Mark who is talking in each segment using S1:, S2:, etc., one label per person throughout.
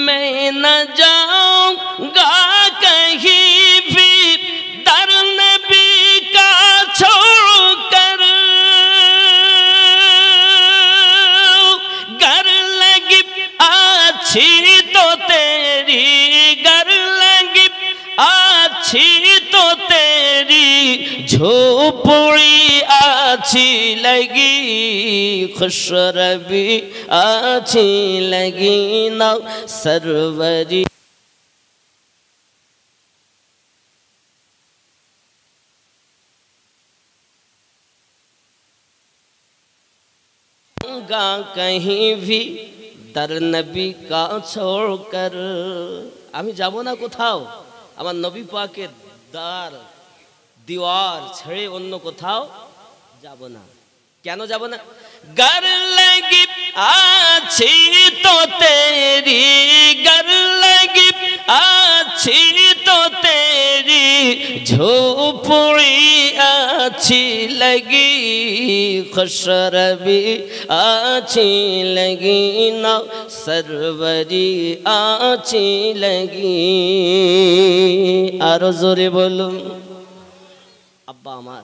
S1: मैं न जाऊंगा कहीं भी दर नबी का छोड़कर, गर लगी अच्छी तो तेरी, गर लगी अच्छी तो तेरी, झोपड़ी अच्छी लगी, खुशरबी अच्छी लगी ना सरवरी। कहीं भी दर नबी का छोड़कर, আমি যাব না কোথাও আমার নবী পাকের দ্বার दीवार ছেড়ে অন্য কোথাও যাব না। কেন যাব না? गर लगी अच्छी तो तेरी, गर लगी अच्छी तो तेरी, झोपड़ी अच्छी लगी, खुशरबी अच्छी लगी ना सरवरी अच्छी लगी। आरो जोरे बोलूं আব্বা আমার,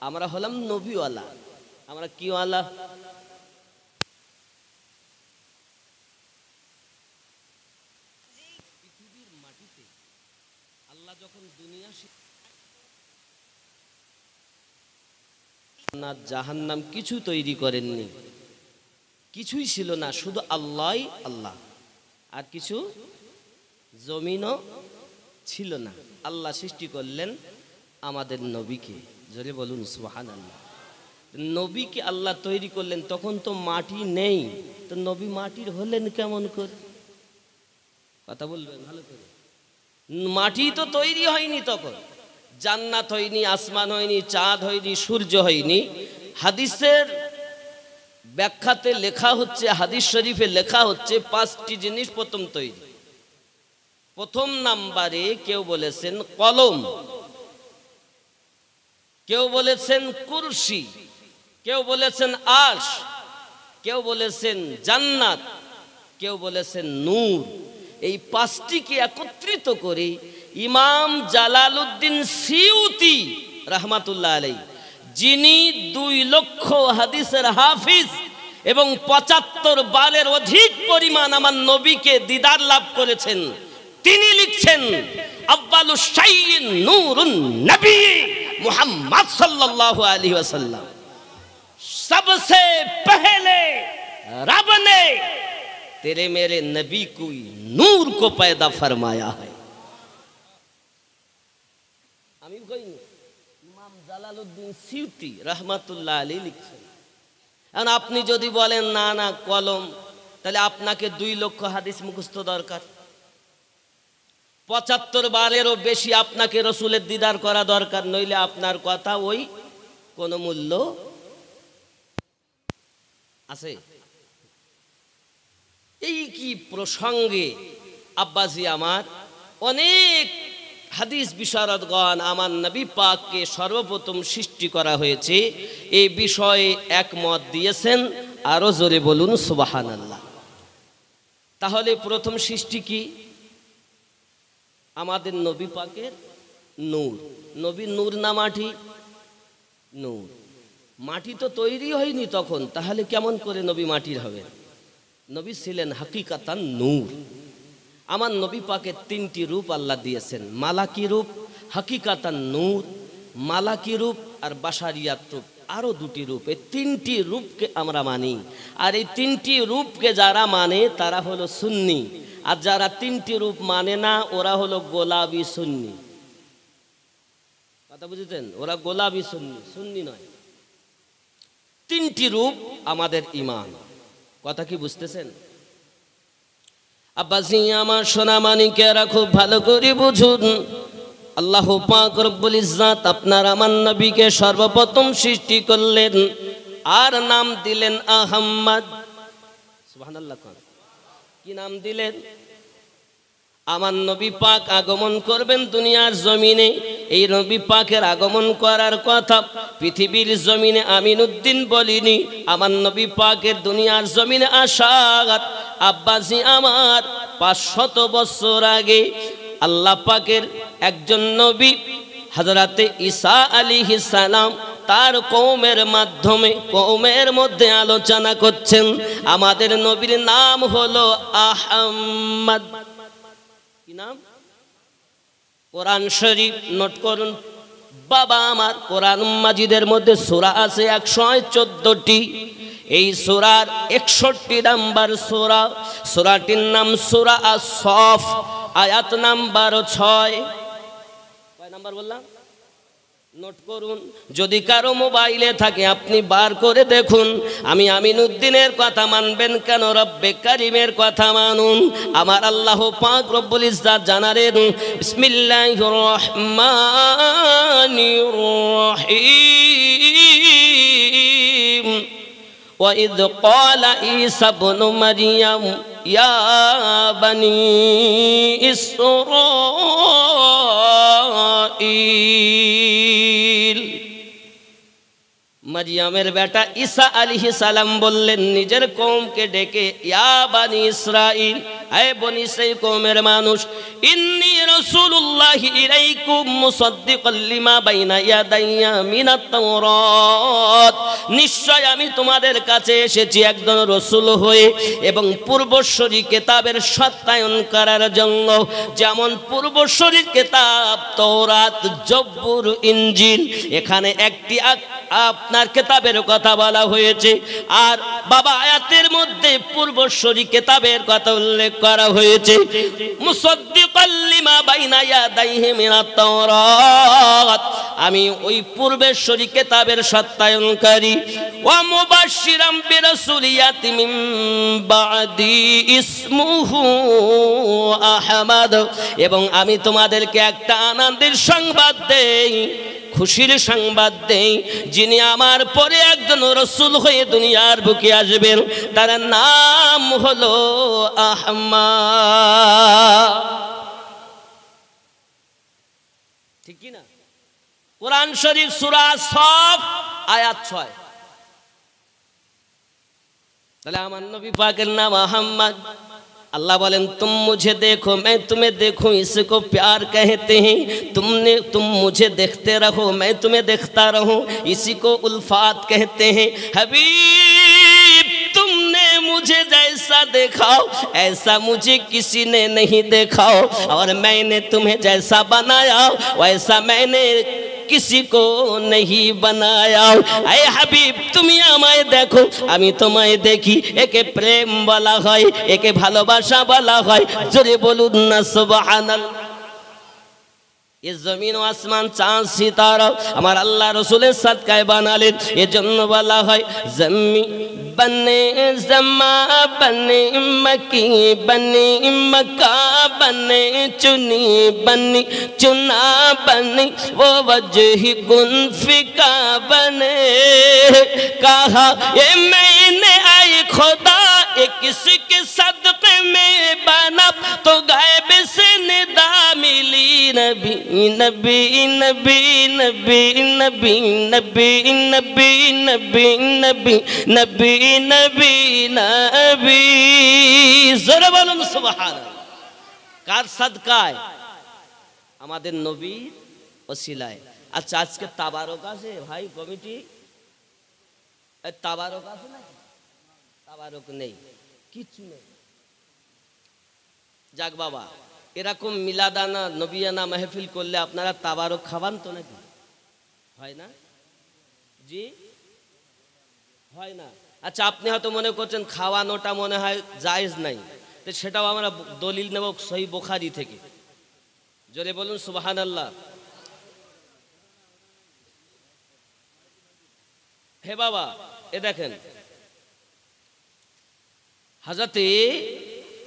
S1: আমরা হলাম নবীওয়ালা। আমরা কি ওয়ালা? পৃথিবীর মাটিতে আল্লাহ যখন দুনিয়া না জাহান্নাম কিছু তৈরি করেননি, কিছুই ছিল না, শুধু আল্লাহই আল্লাহ, আর কিছু জমিনও ছিল না। আল্লাহ সৃষ্টি করলেন আমাদের নবীকে। জোরে বলুন সুবহানাল্লাহ। নবীকে আল্লাহ তৈরি করলেন, তখন তো মাটি নেই, তো নবী মাটির হলেন কেমন করে? কথা বলবেন ভালো করে। মাটি তো তৈরি হয়নি তখন, জান্নাত হয়নি, আসমান হয়নি, চাঁদ হয়নি, সূর্য হয়নি। হাদিসের ব্যাখ্যাতে লেখা হচ্ছে, হাদিস শরীফে লেখা হচ্ছে 5টি জিনিস প্রথম তৈরি। প্রথম নাম্বারে কেউ বলেছেন কলম, কেউ বলেছেন কুরসি, কেউ বলেছেন আরশ, কেউ বলেছেন জান্নাত, কেউ বলেছেন নূর। এই 5টিকে একত্রিত করে ইমাম জালালউদ্দিন সিউতি রাহমাতুল্লাহ আলাইহি, যিনি 2 লক্ষ হাদিসের হাফিজ এবং 75 বারের অধিক পরিমাণ আমার নবীকে দিদার লাভ করেছেন, তিনি লিখছেন আফদালুশ শাইইন নূরুন নবী मुहम्मद सल्लल्लाहु अलैहि वसल्लम, सबसे पहले रब ने तेरे मेरे नबी को नूर को पैदा फरमाया है। আমি কইনি, ইমাম জালালউদ্দিন সিউতি রাহমাতুল্লাহ আলাইহি লিখছেন। এখন আপনি যদি বলেন না না কলম, তাহলে আপনাকে 2 লক্ষ হাদিস মুখস্থ দরকার, 75 বারেরও বেশি আপনাকে রসুলের দিদার করা দরকার, নইলে আপনার কথা ওই কোনো মূল্য আছে? এই কি প্রসঙ্গে আব্বাজি আমার, অনেক হাদিস বিশারদগণ আমার নবী পাককে সর্বপ্রথম সৃষ্টি করা হয়েছে এই বিষয়ে একমত দিয়েছেন। আরো জোরে বলুন সুবহানাল্লাহ। তাহলে প্রথম সৃষ্টি কি? আমাদের নবী পাকের নূর। নবী নূর না মাটি? নূর। মাটি তো তৈরি হয়নি তখন, তাহলে কেমন করে নবী মাটির হবে? নবী ছিলেন হাকিকাতান নূর। আমার নবী পাকের 3টি রূপ আল্লাহ দিয়েছেন, মালাকি রূপ, হাকিকাতান নূর, মালাকি রূপ আর বাশারিয়াত রূপ, আরো 2টি রূপ। এই 3টি রূপকে আমরা মানি, আর এই 3টি রূপকে যারা মানে তারা হলো সুন্নি, আর যারা 3টি রূপ মানে না ওরা হলো গোলাবি সুন্নি। কথা বুঝেছেন? ওরা গোলাবি সুন্নি, সুন্নি নয়। 3টি রূপ আমাদের ঈমান। কথা কি বুঝতেছেন? আব্বাসি আমার সোনা মানিকেরা খুব ভালো করে বুঝুন। আল্লাহ পাক রব্বুল ইজ্জাত আপনার আমার নবীকে সর্বপ্রথম সৃষ্টি করলেন আর নাম দিলেন আহম্মদ। সুবহানাল্লাহ। কি নাম দিলেন? আমার নবী পাক আগমন করবেন দুনিয়ার জমিনে। এই নবী পাকের আগমন করার কথা পৃথিবীর জমিনে আমিনউদ্দিন বলিনি। আমার নবী পাকের দুনিয়ার জমিনে আসার আব্বাজি আমার 500 বছর আগে আল্লাহ পাকের একজন নবী হযরতে ঈসা আলাইহিস সালাম তার কওমের মাধ্যমে কওমের মধ্যে আলোচনা করছেন। আমাদের নবীর নাম হলো আহমদ। কি নাম? কোরআন শরীফ নোট করুন বাবা আমার। কোরআন মাজিদের মধ্যে সূরা আছে 114টি। এই সূরার 61 নাম্বার সূরা, সূরাটির নাম সূরা আস-সফ, আয়াত নাম্বার 6। কয় নাম্বার বললাম? নোট করুন। যদি কারো মোবাইলে থাকে আপনি বার করে দেখুন। আমি আমিনউদ্দিনের কথা মানবেন কেন? রব্বে কারিমের কথা মানুন। আমার আল্লাহ পাক রব্বুল ইজ্জাত জানালেন বিসমিল্লাহির রহমানির রহিম وَإِذْ قَالَ عِيسَى ابْنُ مَرْيَمَ يَا بَنِي إسرائيل মারিয়ামের বেটা ঈসা আলাইহিস সালাম বললেন নিজের কওমকে ডেকে, ইয়া বানি ইসরাইল, হে বনি ইসরাইল কওমের মানুষ, ইন্নী রাসূলুল্লাহি ইলাইকুম মুসাদ্দিকাল লিমা বাইনা ইয়াদাইয়া মিনাত তাওরাত, নিশ্চয় আমি তোমাদের কাছে এসেছি একজন রাসূল হয়ে এবং পূর্বসূরি কিতাবের সত্যায়ন করার জন্য। যেমন পূর্বসূরি কিতাব তাওরাত, জব্বুর, ইনজিল, এখানে একটি আপনার কিতাবের কথা বলা হয়েছে। আর বাবা আয়াতের মধ্যে পূর্বসূরি কিতাবের কথা উল্লেখ করা হয়েছে। মুসাদ্দিকাল লিমা বাইনা ইয়াদাইহি মিনাত তাওরাত, আমি ওই পূর্বেশ্বরী কিতাবের সত্যায়নকারী। ওয়া মুবাশশিরাম বিরাসূলি ইয়াতি মিন বাদি ইসমুহু আহমদ, এবং আমি তোমাদেরকে একটা আনন্দের সংবাদ দেই, খুশির সংবাদ দেই, যিনি আমার পরে একজন রাসূল হয়ে দুনিয়ার বুকে আসবেন, তার নাম হলো আহমদ। ঠিক কি না? কোরআন শরীফ সূরা সফ আয়াত 6। তাহলে আমার নবী পাকের নাম আহমদ। अल्लाह बोलें तुम मुझे देखो मैं तुम्हें देखूं, इसको प्यार कहते हैं। तुम मुझे देखते रहो मैं तुम्हें देखता रहूं, इसी को उल्फात कहते हैं। हबीब तुमने मुझे जैसा देखा ऐसा मुझे किसी ने नहीं देखा, और मैंने तुम्हें जैसा बनाया वैसा मैंने किसी को नहीं बनाया। ऐ হাবিব তুমি আমায় দেখো আমি তোমায় দেখি, একে প্রেম বলা হয়, একে ভালোবাসা বলা হয়। জোরে বলুন না সুবহানাল্লাহ। ये जमीन व आसमान चांद सितारा हमार अल्लाह रसूलेर सदकाय बानालेन, एजন্য বলা হয় जमी बने जमा बने मकी बने मक्का बने चुनी बनी चुना बनी वो वजह गुन फिका बने। कहा ये मैंने आई खुदा ये किसके सदक़े में बना, तो गायब से निदा मिली नबी नबी नबी नबी नबी नबी नबी नबी नबी नबी नबी नबी। जोरे बोलुन सुबहानाल्लाह। কার সাদকায়? আমাদের নবীর ওসিলায়। আচ্ছা আজকে তাবারক আছে ভাই কমিটি? তাবারক আছে নাকি? তাবারক নেই, কিছু নেই। যাক বাবা, এরকম মিলাদানা নবিয়ানা মাহফিল করলে আপনারা তাবারক খাবান তো নাকি? হয় না? জি হয় না। আচ্ছা আপনি হয়তো মনে করছেন খাওয়ানোটা মনে হয় জায়েজ নাই, তো সেটাও আমরা দলিল নেব সহিহ বুখারী থেকে। জোরে বলুন সুবহানাল্লাহ। হে বাবা এ দেখেন হযরতে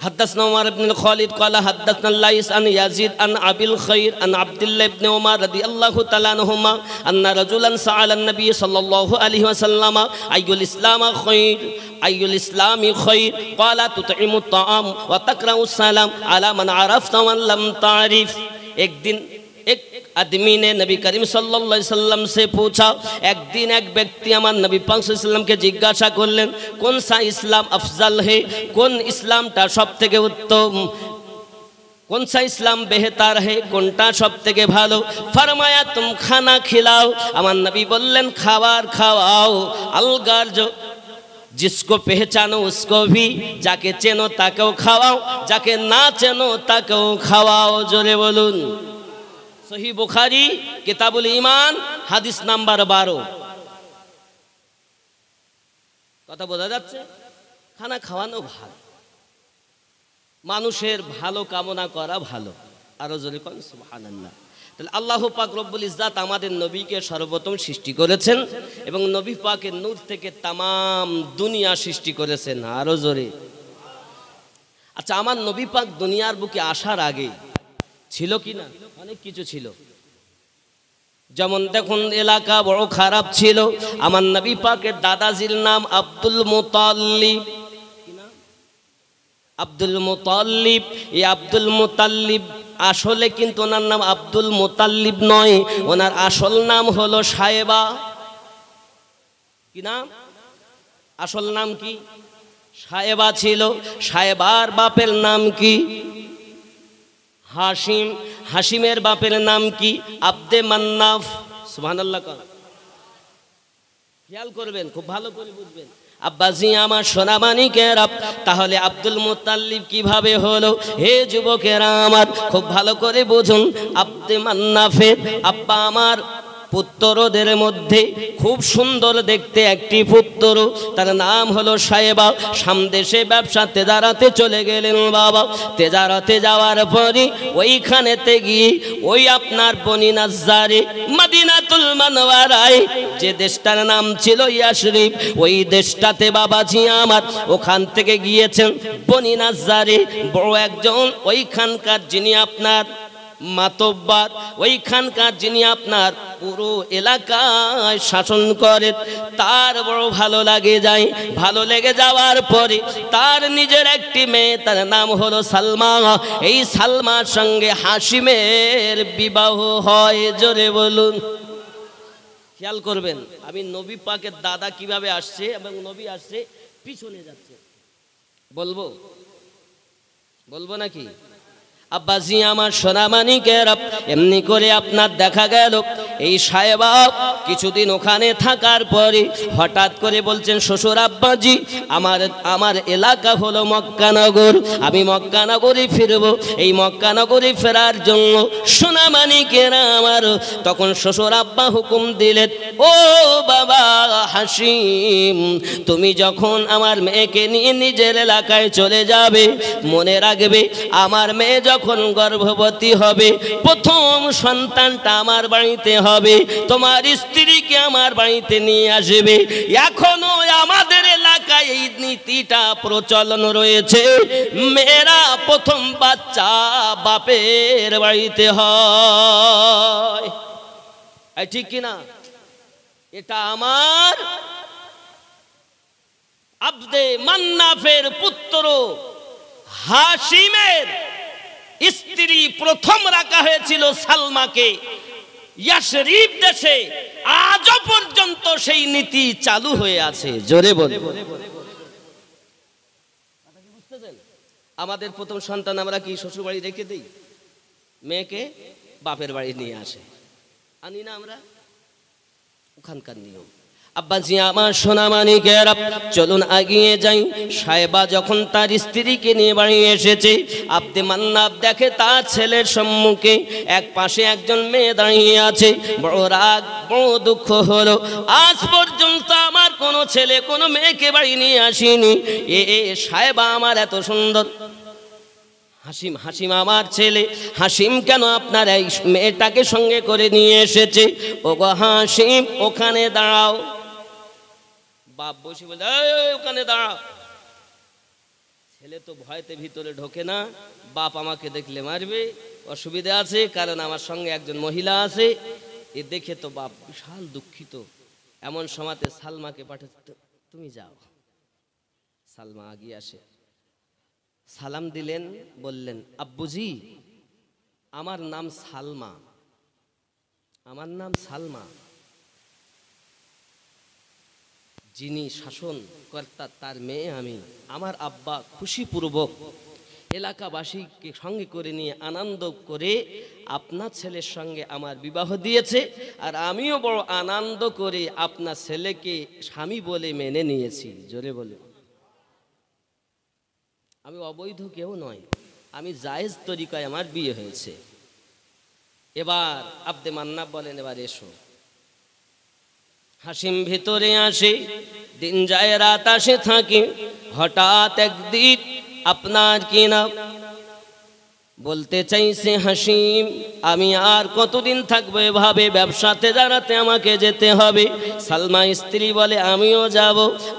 S1: حدثنا عمر بن الخالد قال حدثنا الليث عن يزيد عن ابي الخير عن عبد الله بن عمر رضي الله تعالى عنهما ان رجلا سأل النبي صلى الله عليه وسلم اي الاسلام خير اي الاسلام خير قال تطعم الطعام وتقرأ السلام على من عرفت ومن لم تعرف। एक दिन एक आदमी ने नबी करीम सल्लल्लाहु अलैहि वसल्लम से पूछा। एक दिन एक व्यक्ति আমার नबी पाक सल्लल्लाहु अलैहि वसल्लम के जिज्ञासा করলেন কোন सा इस्लाम अफजल है, কোন ইসলামটা সবথেকে উত্তম, कौन सा इस्लाम बेहतर है, কোনটা সবথেকে ভালো। फरमाया तुम खाना खिलाओ, আমার নবী বললেন খাবার খাওয়াও। अलगार जो जिसको पहचानो उसको भी, जाके চেনো তাকেও খাওয়াও, যাকে না চেনো তাকেও খাওয়াও। জোরে বলুন। সহিহ বুখারী কিতাবুল ঈমান হাদিস নাম্বার 12। কথা বোঝা যাচ্ছে? খানা খাওয়ানো ভালো, মানুষের ভালো কামনা করা ভালো। আরো জোরে কোন সুবহানাল্লাহ। তাহলে আল্লাহ পাক রব্বুল ইজ্জাত আমাদের নবীকে সর্বপ্রথম সৃষ্টি করেছেন এবং নবী পাকের নূর থেকে তামাম দুনিয়া সৃষ্টি করেছেন। আরো জোরে। আচ্ছা, আমার নবী পাক দুনিয়ার বুকে আসার আগে ছিল কি না? অনেক কিছু ছিল। যেমন দেখুন, এলাকা বড় খারাপ ছিল। আমার নবী পাকের দাদাজির নাম আব্দুল মুতাল্লিব। কি নাম? আব্দুল মুতাল্লিব। এই আব্দুল মুতাল্লিব আসলে কিন্তু ওনার নাম আব্দুল মুতাল্লিব নয়, ওনার আসল নাম হলো সায়েবা। কি নাম? আসল নাম কি? সায়েবা ছিল। সায়েবার বাপের নাম কি? হাশিম। হাশিমের বাপের নাম কি? আব্দে মান্নাফ। সুবহানাল্লাহ। খেয়াল করবেন, খুব ভালো করে বুঝবেন। আব্বাজি আমার সোনামানিকেরা, তাহলে আব্দুল মুতাল্লিব কিভাবে হলো? হে যুবকেরা আমার, খুব ভালো করে বুঝুন। আব্দে মান্নাফের আব্বা আমার পুত্রদের মধ্যে খুব সুন্দর দেখতে একটি পুত্র, তার নাম হলো সায়েবা। সামদেশে ব্যবসা তেজারাতে চলে গেলেন বাবা। তেজারাতে যাওয়ার পরে ওইখানেতে গিয়ে ওই আপনার বনি নাজ্জারে মদিনাতুল মুনাওয়ারায় যে দেশটার নাম ছিল ইয়াসরিব, ওই দেশটাতে বাবাজি আমার ওখান থেকে গিয়েছেন বনি নাজ্জারে। বড় একজন ওইখানকার যিনি আপনার মাতব্বার, ওইখানকার যিনি আপনার পুরো এলাকায় শাসন করেন, তার বড় ভালো লাগে যায়। ভালো লেগে যাওয়ার পরে তার নিজের একটি মেয়ে, তার নাম হলো সালমা। এই সালমার সঙ্গে হাশিমের বিবাহ হয়। জোরে বলুন। খেয়াল করবেন, আমি নবী পাকের দাদা কিভাবে আসছে এবং নবী আসছে পিছনে যাচ্ছে বলবো, বলবো নাকি? আব্বাজি আমার সোনামানিকেরা, এমনি করে আপনার দেখা গেল এই সাহেবা কিছুদিন ওখানে থাকার পরে হঠাৎ করে বলছেন, শ্বশুর আব্বাজি আমার এলাকা হলো মক্কানগর, আমি মক্কানগরে ফিরবো। এই মক্কানগরে ফেরার জন্য সোনামানিকেরা আমার, তখন শ্বশুর আব্বা হুকুম দিলেন, ও বাবা হাশিম, তুমি যখন আমার মেয়েকে নিয়ে নিজের এলাকায় চলে যাবে, মনে রাখবে আমার মেয়ে যখন গর্ভবতী হবে, প্রথম সন্তানটা আমার বাড়িতে হবে, তোমার স্ত্রীকে আমার বাড়িতে নিয়ে আসবে। এখনো আমাদের এলাকায় এই নীতিটা প্রচলন রয়েছে, মেয়েরা প্রথম বাচ্চা বাপের বাড়িতে হয়। ঠিক কিনা? এটা আমার আব্দে মান্নাফের পুত্র হাশিমের স্ত্রী প্রথম রাখা হয়েছিল সালমাকে ইয়াসরিব দেশে। আজও পর্যন্ত সেই নীতি চালু হয়ে আছে। জোরে বল। আমাদের প্রথম সন্তান আমরা কি শ্বশুর বাড়ি রেখে দেই, মেয়েকে বাপের বাড়ি নিয়ে আসে, আনি না আমরা? ওখানকার নিয়ম। আব্বাজি আমার সোনামানিকেরা, চলুন এগিয়ে যাই। সাহেবা যখন তার স্ত্রীকে নিয়ে বাড়ি এসেছে, আব্দে মান্নাফ দেখে তার ছেলের সম্মুখে এক পাশে একজন মেয়ে দাঁড়িয়ে আছে। বড় রাগ, বড় দুঃখ হলো, আজ পর্যন্ত আমার কোনো ছেলে কোনো মেয়েকে বাড়ি নিয়ে আসেনি। সাহেবা আমার এত সুন্দর, হাশিম, হাশিম আমার ছেলে, হাশিম কেন আপনার এই মেয়েটাকে সঙ্গে করে নিয়ে এসেছে? ও গো হাশিম, ওখানে দাঁড়াও। বাপ বসে বলে, ওখানে দাঁড়াও। ছেলে তো ভয়তে ভিতরে ঢোকে না, বাপ আমাকে দেখলে মারবে, অসুবিধা আছে, কারণ আমার সঙ্গে একজন মহিলা আছে। এ দেখে তো বাপ বিশাল দুঃখিত। এমন সময়তে সালমাকে পাঠাতে, তুমি যাও। সালমা আগিয়ে আসে, সালাম দিলেন, বললেন, আব্বুজি আমার নাম সালমা, আমার নাম সালমা। যিনি শাসনকর্তা তার মেয়ে আমি। আমার আব্বা খুশিপূর্বক এলাকাবাসীকে সঙ্গে করে নিয়ে আনন্দ করে আপনার ছেলের সঙ্গে আমার বিবাহ দিয়েছে, আর আমিও বড় আনন্দ করে আপনার ছেলেকে স্বামী বলে মেনে নিয়েছি। জোরে বলে। আমি অবৈধ কেউ নয়, আমি জায়েজ তরিকায় আমার বিয়ে হয়েছে। এবার আব্দে মান্নাব বলেন, এবার এসো। হাসিম ভিতরে আসে, দিন যায় রাত আসে থাকে, হঠাৎ একদিন আপনার কি না বলতে চাইছে, হাসিম আমি আর কতদিন থাকবো এভাবে, ব্যবসাতে জানাতে আমাকে যেতে হবে। সালমা স্ত্রী বলে আমিও যাব।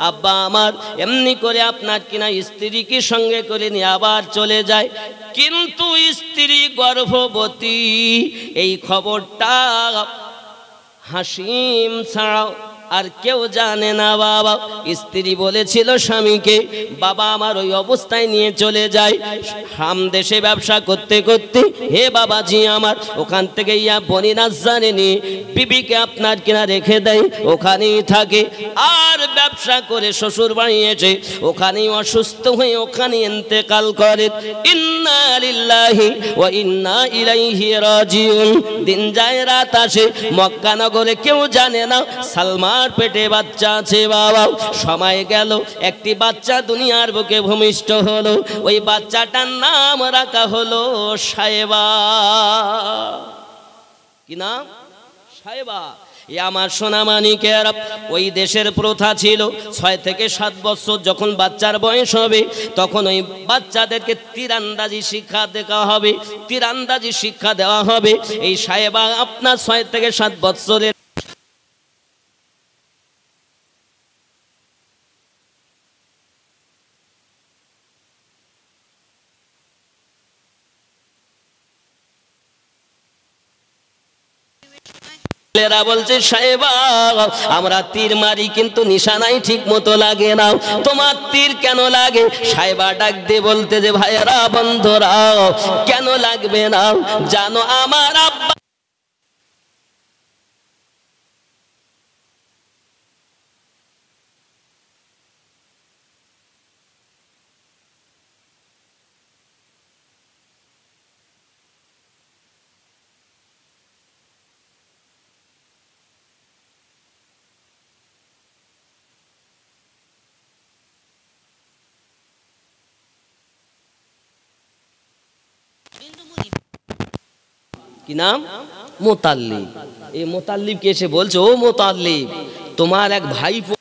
S1: আব্বা আমার এমনি করে আপনার কিনা স্ত্রীকে সঙ্গে করে নিয়ে আবার চলে যায়। কিন্তু স্ত্রী গর্ভবতী, এই খবরটা হাসিম ছাড়াও আর কেউ জানে না। বাবা স্ত্রী বলেছিল স্বামীকে, বাবা আমার ওই অবস্থায় নিয়ে চলে যায় হাম দেশে ব্যবসা করতে করতে, হে বাবাজি আমার, ওখান থেকে ইয়া বনি নাজ্জারে নিয়ে বিবিকে আপনার কিনা রেখে দেয়, ওখানেই থাকে। আর ব্যবসা করে শ্বশুর বাড়ি এসে ওখানেই অসুস্থ হয়ে ওখানে ইন্তেকাল করে। ইন্না লিল্লাহি ওয়া ইন্না ইলাইহি রাজিউন। দিন যায় রাত আসে, মক্কা নগরে কেউ জানে না সালমা পেটে বাচ্চা আছে। বাবা সময় গেল, একটি বাচ্চা দুনিয়ার বুকে ভূমিষ্ঠ হলো। ওই বাচ্চাটার নাম রাখা হলো সাহেবা। কি নাম? সাহেবা। আমার সোনামানিকের, ওই দেশের প্রথা ছিল 6 থেকে 7 বছর যখন বাচ্চার বয়স হবে তখন ওই বাচ্চাদেরকে তীরান্দাজি শিক্ষা দেওয়া হবে, তীরান্দাজি শিক্ষা দেওয়া হবে। এই সাহেবা আপনার 6 থেকে 7 বছরের বলছে, সাহেবা আমরা তীর মারি কিন্তু নিশানাই ঠিক মতো লাগে না, তোমার তীর কেন লাগে? সাহেবা ডাক দিয়ে বলতে যে, ভাইয়েরা বন্ধুরা কেন লাগবে না জানো, আমার আব্বা কি নাম? মোতাল্লিব। এই মোতাল্লিবকে এসে বলছে, ও মোতাল্লিব তোমার এক ভাইপো